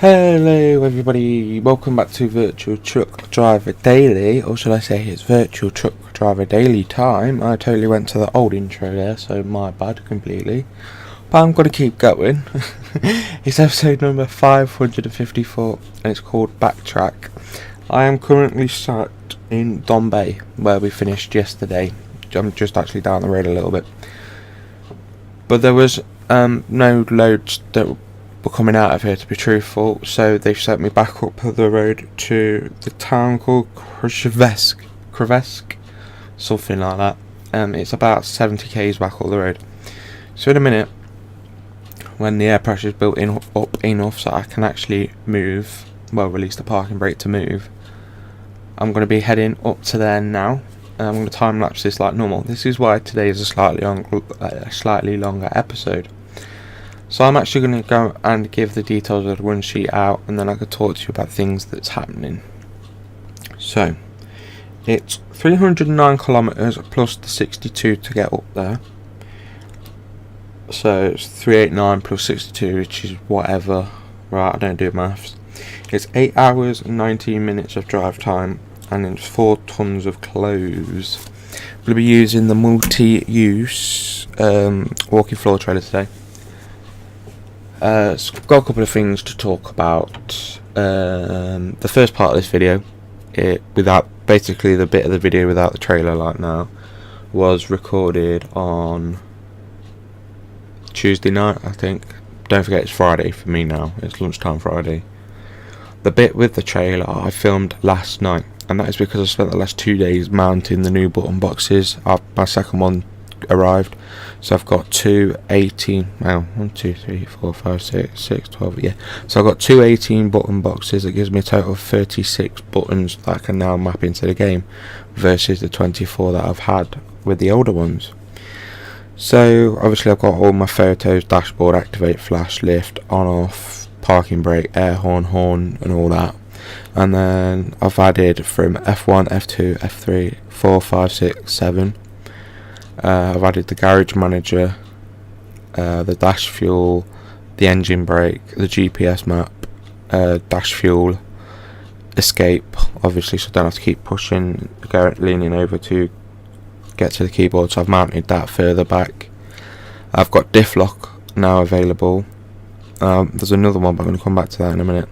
Hello everybody, welcome back to Virtual Truck Driver Daily, or should I say it's Virtual Truck Driver Daily time. I totally went to the old intro there, so my bad completely. But I'm going to keep going. It's episode number 554 and it's called Backtrack. I am currently sat in Dombay, where we finished yesterday. I'm just actually down the road a little bit. But there was no loads that were coming out of here, to be truthful, so they've sent me back up the road to the town called Krevesk, something like that. It's about 70 k's back up the road. So in a minute, when the air pressure is built up enough so I can actually move, release the parking brake to move, I'm going to be heading up to there now. I'm going to time lapse this like normal. This is why today is a slightly longer episode. So I'm actually going to go and give the details of the run sheet out, and then I could talk to you about things that's happening. So, it's 309 kilometres plus the 62 to get up there. So it's 389 plus 62, which is whatever. Right, I don't do maths. It's 8 hours and 19 minutes of drive time, and it's 4 tonnes of clothes. We'll be using the multi-use walking floor trailer today. So I've got a couple of things to talk about. The first part of this video, basically the bit of the video without the trailer like now, was recorded on Tuesday night, I think. Don't forget it's Friday for me now, it's lunchtime Friday. The bit with the trailer I filmed last night, and that is because I spent the last 2 days mounting the new button boxes. My second one arrived, so I've got 2 18, 1, 2, 3, 4, 5, 6, 12, yeah, so I've got 2 18 button boxes. That gives me a total of 36 buttons that I can now map into the game, versus the 24 that I've had with the older ones. So obviously I've got all my photos, dashboard, activate, flash, lift, on, off, parking brake, air horn and all that. And then I've added from F1, F2, F3, 4, 5, 6, 7. I've added the garage manager, the dash fuel, the engine brake, the GPS map, dash fuel, escape, obviously, so I don't have to keep leaning over to get to the keyboard, so I've mounted that further back. I've got diff lock now available. There's another one, but I'm going to come back to that in a minute.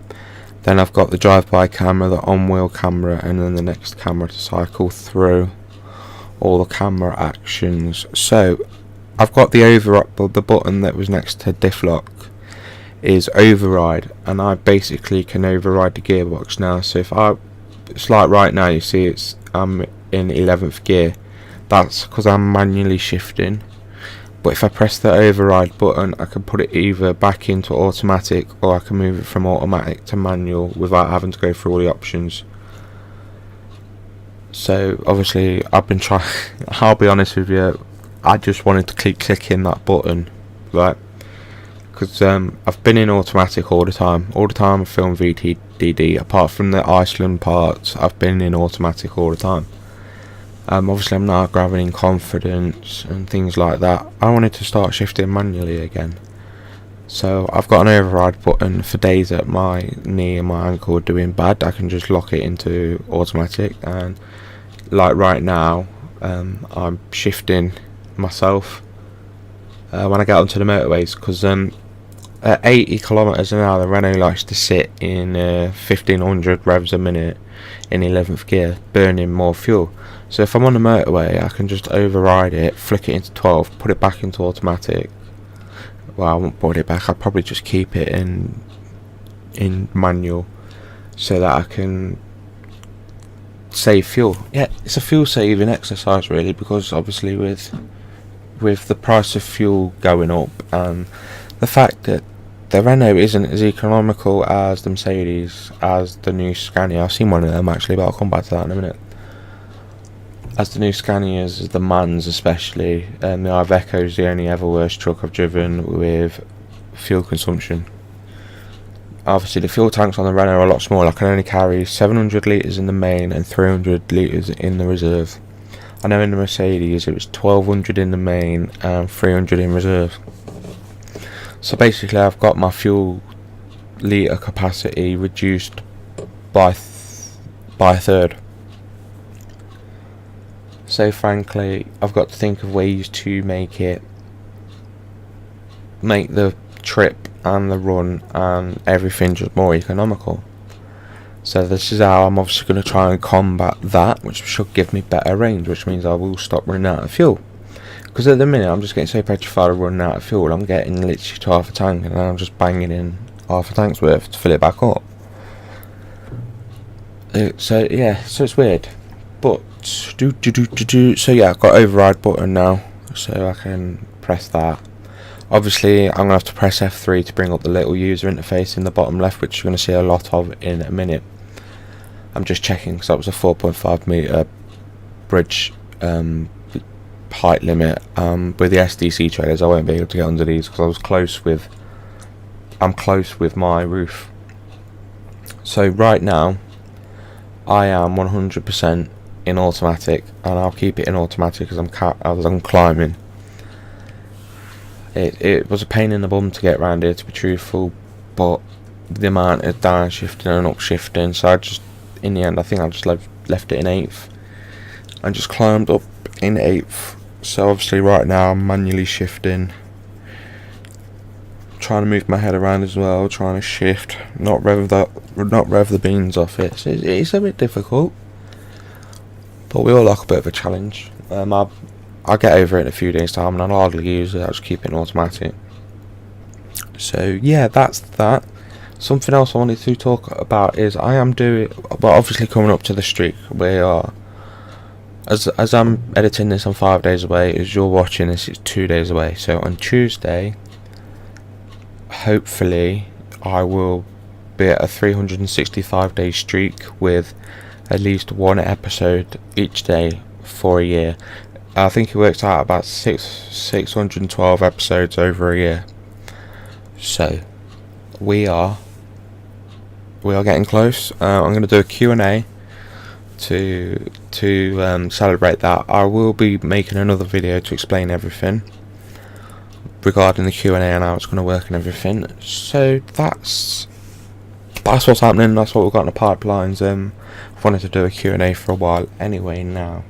Then I've got the drive-by camera, the on-wheel camera, and then the next camera to cycle through all the camera actions. So I've got the button that was next to diff lock is override, and I basically can override the gearbox now. So it's like right now, you see I'm in 11th gear. That's because I'm manually shifting. But if I press the override button, I can put it either back into automatic, or I can move it from automatic to manual without having to go through all the options. So obviously I've been trying I'll be honest with you, I just wanted to keep clicking that button, right? Because I've been in automatic all the time I film VTDD. Apart from the Iceland parts, I've been in automatic all the time. Obviously I'm now grabbing confidence and things like that. I wanted to start shifting manually again. So I've got an override button for days that my knee and my ankle are doing bad. I can just lock it into automatic, and like right now I'm shifting myself when I get onto the motorways, because at 80 kilometers an hour the Renault likes to sit in 1500 revs a minute in 11th gear, burning more fuel. So if I'm on the motorway, I can just override it, flick it into 12, put it back into automatic. Well, I won't put it back, I'll probably just keep it in manual, so that I can save fuel. Yeah, it's a fuel saving exercise really, because obviously with the price of fuel going up, and the fact that the Renault isn't as economical as the Mercedes, as the new Scania. I've seen one of them actually, but I'll come back to that in a minute. As the new Scanias, as the Mans especially, and the Iveco is the only ever worst truck I've driven with fuel consumption. Obviously the fuel tanks on the Renault are a lot smaller. I can only carry 700 litres in the main and 300 litres in the reserve. I know in the Mercedes it was 1200 in the main and 300 in reserve. So basically I've got my fuel litre capacity reduced by a third. So frankly, I've got to think of ways to make the trip and the run and everything just more economical. So this is how I'm obviously going to try and combat that, which should give me better range, which means I will stop running out of fuel. Because at the minute I'm just getting so petrified of running out of fuel, I'm getting literally to half a tank and then I'm just banging in half a tank's worth to fill it back up. So yeah, so it's weird. But so yeah, I've got override button now, so I can press that. Obviously I'm going to have to press F3 to bring up the little user interface in the bottom left, which you're going to see a lot of in a minute. I'm just checking because that was a 4.5 meter bridge height limit. With the SDC trailers I won't be able to get under these because I'm close with my roof. So right now I am 100% in automatic, and I'll keep it in automatic as I'm climbing. It was a pain in the bum to get around here, to be truthful, but the amount of downshifting and upshifting, so in the end I think I just left it in 8th and just climbed up in 8th. So obviously right now I'm manually shifting, trying to move my head around as well, trying to shift, not rev the beans off it. So it's a bit difficult, but we all like a bit of a challenge. I'll get over it in a few days time and I'll hardly use it, I'll just keep it in automatic. So yeah, that's that. Something else I wanted to talk about is obviously coming up to the streak. We are, as I'm editing this, I'm 5 days away. As you're watching this, it's 2 days away. So on Tuesday, hopefully I will be at a 365 day streak with at least one episode each day for a year. I think it works out about 612 episodes over a year. So we are getting close. I'm going to do a Q&A to celebrate that. I will be making another video to explain everything regarding the Q&A and how it's going to work and everything. So that's what's happening. That's what we've got in the pipelines. I've wanted to do a Q&A for a while anyway now.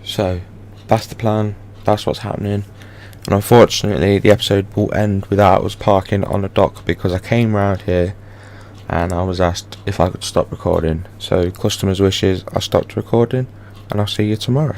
So that's the plan, that's what's happening, and unfortunately the episode will end without us parking on the dock because I came round here and I was asked if I could stop recording. So customers' wishes, I stopped recording, and I'll see you tomorrow.